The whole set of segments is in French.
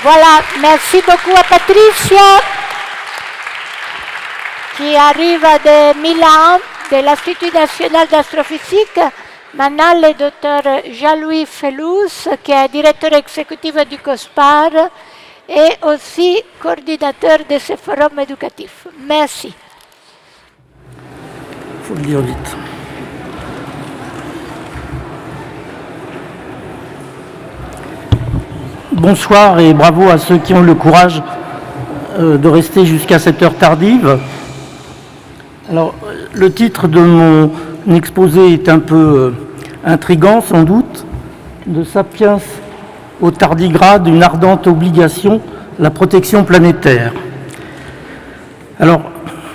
Voilà, merci beaucoup à Patricia qui arrive de Milan, de l'Institut national d'astrophysique. Maintenant, le docteur Jean-Louis Felous, qui est directeur exécutif du COSPAR et aussi coordinateur de ce forum éducatif. Merci. Il faut le dire vite. Bonsoir et bravo à ceux qui ont le courage de rester jusqu'à cette heure tardive. Alors, le titre de mon exposé est un peu intrigant, sans doute. De Sapiens au tardigrade, une ardente obligation, la protection planétaire. Alors,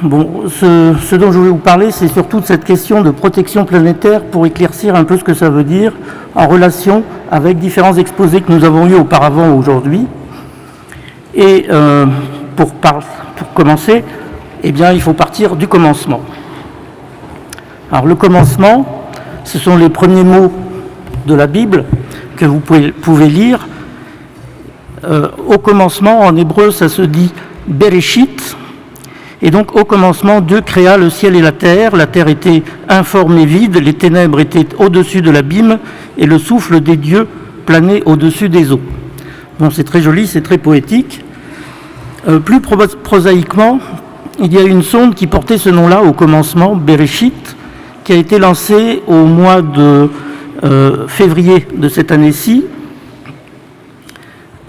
bon, ce dont je vais vous parler, c'est surtout de cette question de protection planétaire pour éclaircir un peu ce que ça veut dire en relation avec différents exposés que nous avons eus auparavant aujourd'hui. Et pour commencer, eh bien, il faut partir du commencement. Alors, le commencement, ce sont les premiers mots de la Bible que vous pouvez lire. Au commencement, en hébreu, ça se dit « Bereshit ». Et donc, au commencement, Dieu créa le ciel et la terre. La terre était informe et vide, les ténèbres étaient au-dessus de l'abîme, et le souffle des dieux planait au-dessus des eaux. Bon, c'est très joli, c'est très poétique. Plus prosaïquement, il y a une sonde qui portait ce nom-là au commencement, Bereshit, qui a été lancée au mois de février de cette année-ci.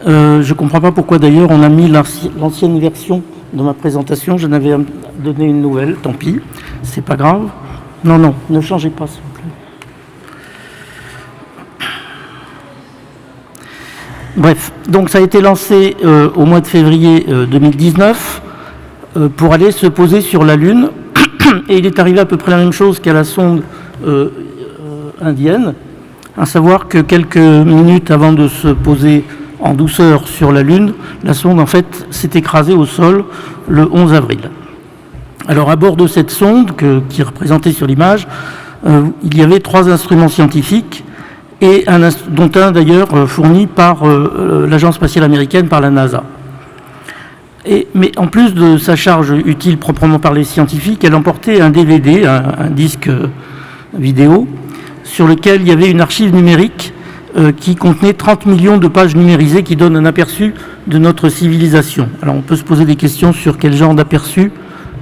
Je ne comprends pas pourquoi d'ailleurs on a mis l'ancienne version de ma présentation. Je n'avais donné une nouvelle, tant pis, c'est pas grave. Non, ne changez pas s'il vous plaît. Bref, donc ça a été lancé au mois de février 2019 pour aller se poser sur la Lune. Et il est arrivé à peu près la même chose qu'à la sonde indienne, à savoir que quelques minutes avant de se poser en douceur sur la Lune, la sonde en fait s'est écrasée au sol le 11 avril. Alors à bord de cette sonde qui est représentée sur l'image, il y avait 3 instruments scientifiques, et dont un d'ailleurs fourni par l'Agence spatiale américaine, par la NASA. Mais en plus de sa charge utile proprement parlée scientifique, elle emportait un DVD, un disque vidéo, sur lequel il y avait une archive numérique qui contenait 30 millions de pages numérisées qui donnent un aperçu de notre civilisation. Alors on peut se poser des questions sur quel genre d'aperçu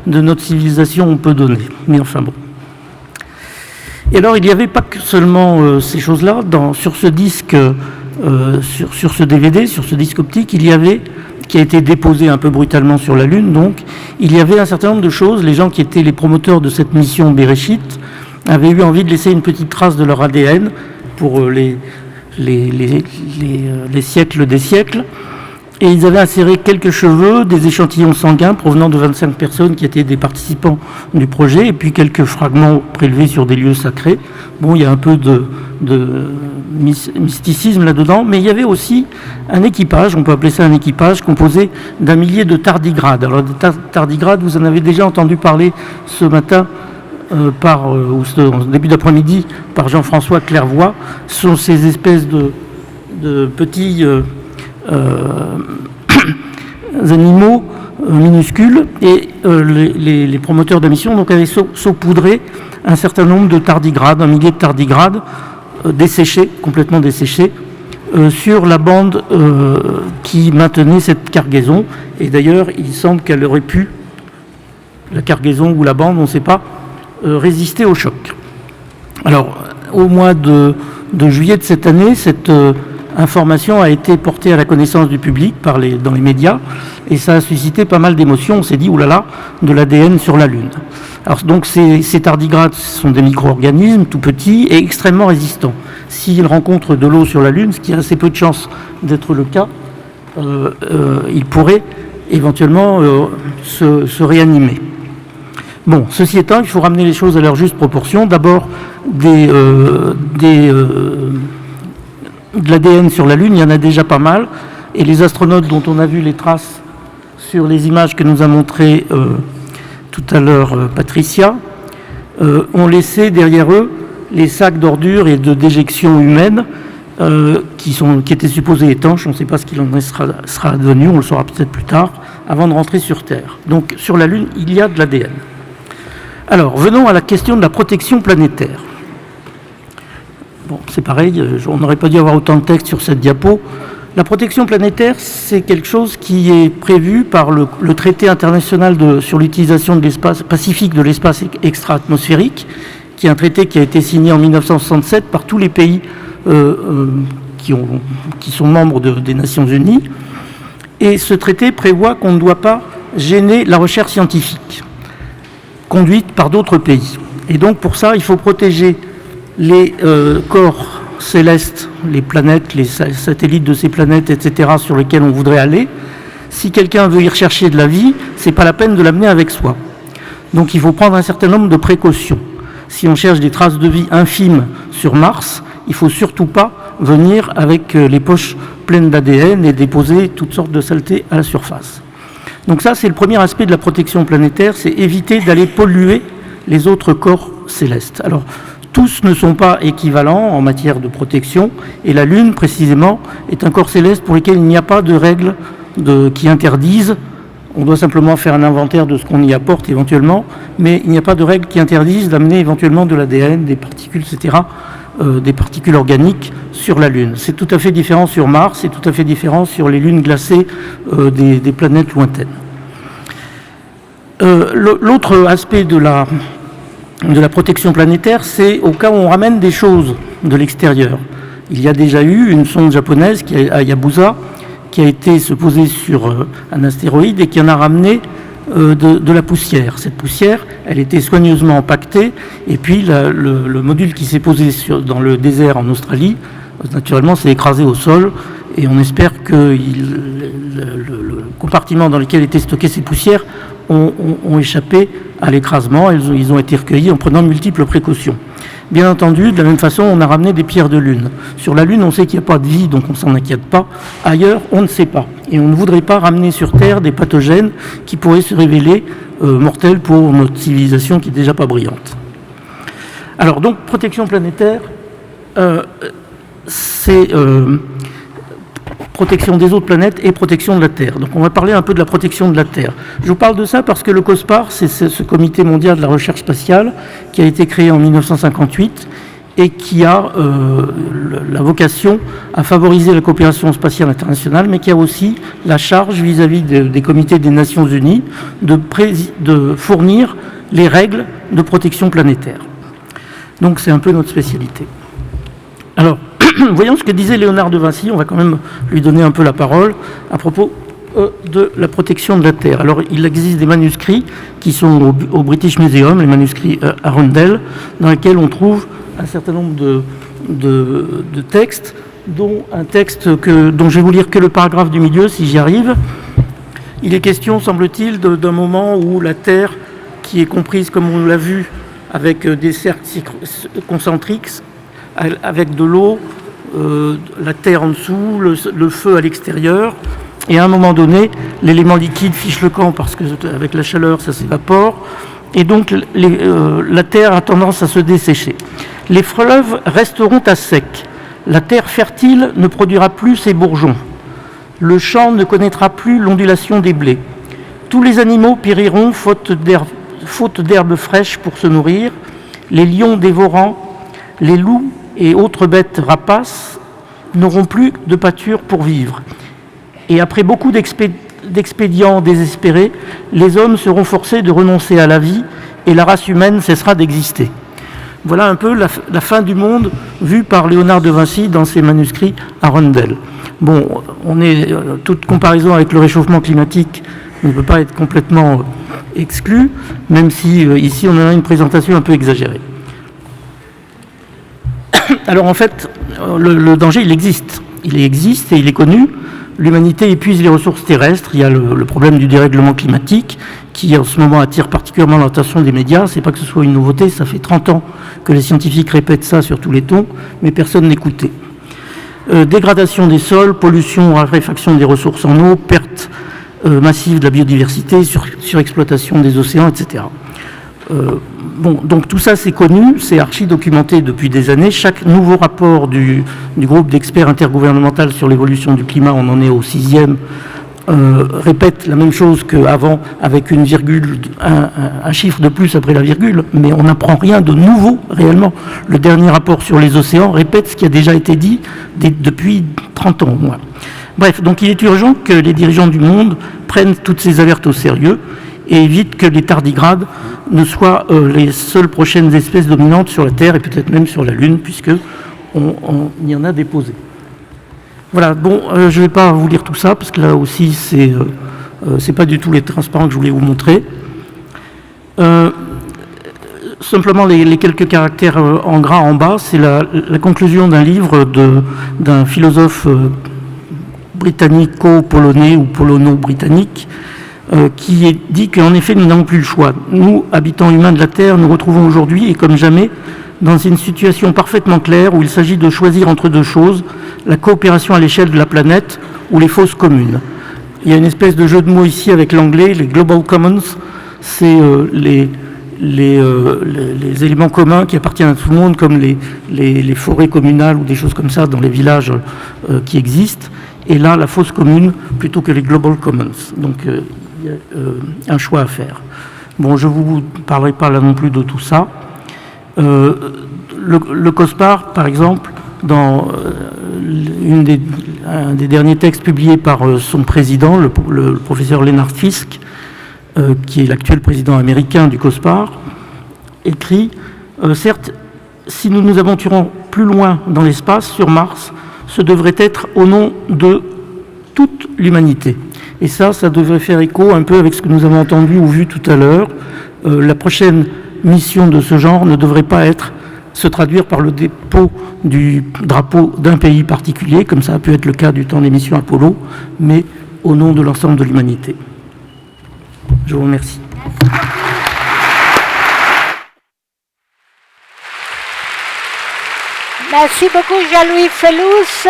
de notre civilisation on peut donner, mais enfin bon. Et alors il n'y avait pas que seulement ces choses-là, sur ce disque, sur ce DVD, sur ce disque optique, il y avait, qui a été déposé un peu brutalement sur la Lune, donc il y avait un certain nombre de choses. Les gens qui étaient les promoteurs de cette mission Bereshit avaient eu envie de laisser une petite trace de leur ADN pour les siècles des siècles, et ils avaient inséré quelques cheveux, des échantillons sanguins provenant de 25 personnes qui étaient des participants du projet, et puis quelques fragments prélevés sur des lieux sacrés. Bon, il y a un peu de mysticisme là-dedans, mais il y avait aussi un équipage, on peut appeler ça un équipage, composé d'1 millier de tardigrades. Alors, des tardigrades, vous en avez déjà entendu parler ce matin, en début d'après-midi, par Jean-François Clairvoy. Ce sont ces espèces de petits animaux minuscules, et les promoteurs de la mission donc, avaient saupoudré un certain nombre de tardigrades, 1 millier de tardigrades desséchés, complètement desséchés, sur la bande qui maintenait cette cargaison. Et d'ailleurs, il semble qu'elle aurait pu, la cargaison ou la bande, on ne sait pas, résister au choc. Alors, au mois de juillet de cette année, cette information a été portée à la connaissance du public dans les médias, et ça a suscité pas mal d'émotions. On s'est dit, oulala, de l'ADN sur la Lune. Alors, donc, ces tardigrades sont des micro-organismes tout petits et extrêmement résistants. S'ils rencontrent de l'eau sur la Lune, ce qui a assez peu de chances d'être le cas, ils pourraient éventuellement se réanimer. Bon, ceci étant, il faut ramener les choses à leur juste proportion. D'abord, de l'ADN sur la Lune, il y en a déjà pas mal. Et les astronautes dont on a vu les traces sur les images que nous a montrées tout à l'heure Patricia, ont laissé derrière eux les sacs d'ordures et de déjections humaines qui étaient supposés étanches. On ne sait pas ce qu'il en sera devenu, on le saura peut-être plus tard, avant de rentrer sur Terre. Donc sur la Lune, il y a de l'ADN. Alors, venons à la question de la protection planétaire. Bon, c'est pareil, on n'aurait pas dû avoir autant de texte sur cette diapo. La protection planétaire, c'est quelque chose qui est prévu par le traité international sur l'utilisation de l'espace pacifique, de l'espace extra-atmosphérique, qui est un traité qui a été signé en 1967 par tous les pays qui sont membres des Nations Unies. Et ce traité prévoit qu'on ne doit pas gêner la recherche scientifique conduite par d'autres pays. Et donc pour ça, il faut protéger les corps célestes, les planètes, les satellites de ces planètes, etc., sur lesquels on voudrait aller. Si quelqu'un veut y rechercher de la vie, c'est pas la peine de l'amener avec soi. Donc il faut prendre un certain nombre de précautions. Si on cherche des traces de vie infimes sur Mars, il ne faut surtout pas venir avec les poches pleines d'ADN et déposer toutes sortes de saletés à la surface. Donc ça, c'est le premier aspect de la protection planétaire, c'est éviter d'aller polluer les autres corps célestes. Alors, tous ne sont pas équivalents en matière de protection, et la Lune, précisément, est un corps céleste pour lequel il n'y a pas de règles qui interdisent. On doit simplement faire un inventaire de ce qu'on y apporte éventuellement, mais il n'y a pas de règles qui interdisent d'amener éventuellement de l'ADN, des particules, etc., des particules organiques sur la Lune. C'est tout à fait différent sur Mars, c'est tout à fait différent sur les lunes glacées des planètes lointaines. L'autre aspect de la protection planétaire, c'est au cas où on ramène des choses de l'extérieur. Il y a déjà eu une sonde japonaise à Hayabusa qui a été se poser sur un astéroïde et qui en a ramené de la poussière. Cette poussière, elle était soigneusement empaquetée, et puis le module qui s'est posé dans le désert en Australie, naturellement, s'est écrasé au sol, et on espère que le compartiment dans lequel étaient stockées ces poussières ont échappé à l'écrasement. Ils ont été recueillis en prenant multiples précautions. Bien entendu, de la même façon, on a ramené des pierres de Lune. Sur la Lune, on sait qu'il n'y a pas de vie, donc on ne s'en inquiète pas. Ailleurs, on ne sait pas. Et on ne voudrait pas ramener sur Terre des pathogènes qui pourraient se révéler mortels pour notre civilisation qui n'est déjà pas brillante. Alors, donc, protection planétaire, c'est protection des autres planètes et protection de la Terre. Donc on va parler un peu de la protection de la Terre. Je vous parle de ça parce que le COSPAR, c'est ce comité mondial de la recherche spatiale qui a été créé en 1958 et qui a la vocation à favoriser la coopération spatiale internationale, mais qui a aussi la charge vis-à-vis des comités des Nations Unies de fournir les règles de protection planétaire. Donc c'est un peu notre spécialité. Alors, voyons ce que disait Léonard de Vinci, on va quand même lui donner un peu la parole à propos de la protection de la Terre. Alors, il existe des manuscrits qui sont au British Museum, les manuscrits Arundel, dans lesquels on trouve un certain nombre de textes, dont un texte dont je vais vous lire que le paragraphe du milieu, si j'y arrive. Il est question, semble-t-il, d'un moment où la Terre, qui est comprise, comme on l'a vu, avec des cercles concentriques, avec de l'eau, la terre en dessous, le feu à l'extérieur, et à un moment donné, l'élément liquide fiche le camp parce qu'avec la chaleur, ça s'évapore, et donc la terre a tendance à se dessécher. Les fleuves resteront à sec, la terre fertile ne produira plus ses bourgeons, le champ ne connaîtra plus l'ondulation des blés, tous les animaux périront faute d'herbe fraîche pour se nourrir, les lions dévorants, les loups et autres bêtes rapaces n'auront plus de pâture pour vivre. Et après beaucoup d'expédients désespérés, les hommes seront forcés de renoncer à la vie et la race humaine cessera d'exister. Voilà un peu la fin du monde vue par Léonard de Vinci dans ses manuscrits Arundel. Bon, toute comparaison avec le réchauffement climatique ne peut pas être complètement exclue, même si ici on a une présentation un peu exagérée. Alors en fait, le danger, il existe. Il existe et il est connu. L'humanité épuise les ressources terrestres. Il y a le problème du dérèglement climatique qui en ce moment attire particulièrement l'attention des médias. C'est pas que ce soit une nouveauté, ça fait 30 ans que les scientifiques répètent ça sur tous les tons, mais personne n'écoutait. Dégradation des sols, pollution, raréfaction des ressources en eau, perte massive de la biodiversité, surexploitation des océans, etc. Bon, donc tout ça c'est connu, c'est archi-documenté depuis des années. Chaque nouveau rapport du groupe d'experts intergouvernemental sur l'évolution du climat, on en est au 6e, répète la même chose qu'avant, avec une virgule, un chiffre de plus après la virgule, mais on n'apprend rien de nouveau réellement. Le dernier rapport sur les océans répète ce qui a déjà été dit depuis 30 ans au moins. Bref, donc il est urgent que les dirigeants du monde prennent toutes ces alertes au sérieux et évitent que les tardigrades ne soient les seules prochaines espèces dominantes sur la Terre et peut-être même sur la Lune, puisque on y en a déposé. Voilà, bon, je ne vais pas vous lire tout ça, parce que là aussi, c'est pas du tout les transparents que je voulais vous montrer. Simplement, les quelques caractères en gras en bas, c'est la conclusion d'un livre d'un philosophe britannico-polonais ou polono-britannique, qui dit qu'en effet, nous n'avons plus le choix. Nous, habitants humains de la Terre, nous retrouvons aujourd'hui, et comme jamais, dans une situation parfaitement claire où il s'agit de choisir entre deux choses, la coopération à l'échelle de la planète ou les fausses communes. Il y a une espèce de jeu de mots ici avec l'anglais, les Global Commons, c'est les éléments communs qui appartiennent à tout le monde, comme les forêts communales ou des choses comme ça dans les villages qui existent. Et là, la fausse commune plutôt que les Global Commons. Donc, il y a un choix à faire. Bon, je ne vous parlerai pas là non plus de tout ça. Le COSPAR, par exemple, dans un des derniers textes publiés par son président, le professeur Leonard Fisk, qui est l'actuel président américain du COSPAR, écrit « Certes, si nous nous aventurons plus loin dans l'espace, sur Mars, ce devrait être au nom de toute l'humanité. » Et ça devrait faire écho un peu avec ce que nous avons entendu ou vu tout à l'heure. La prochaine mission de ce genre ne devrait pas se traduire par le dépôt du drapeau d'un pays particulier, comme ça a pu être le cas du temps des missions Apollo, mais au nom de l'ensemble de l'humanité. Je vous remercie. Merci beaucoup, Jean-Louis Fellouz.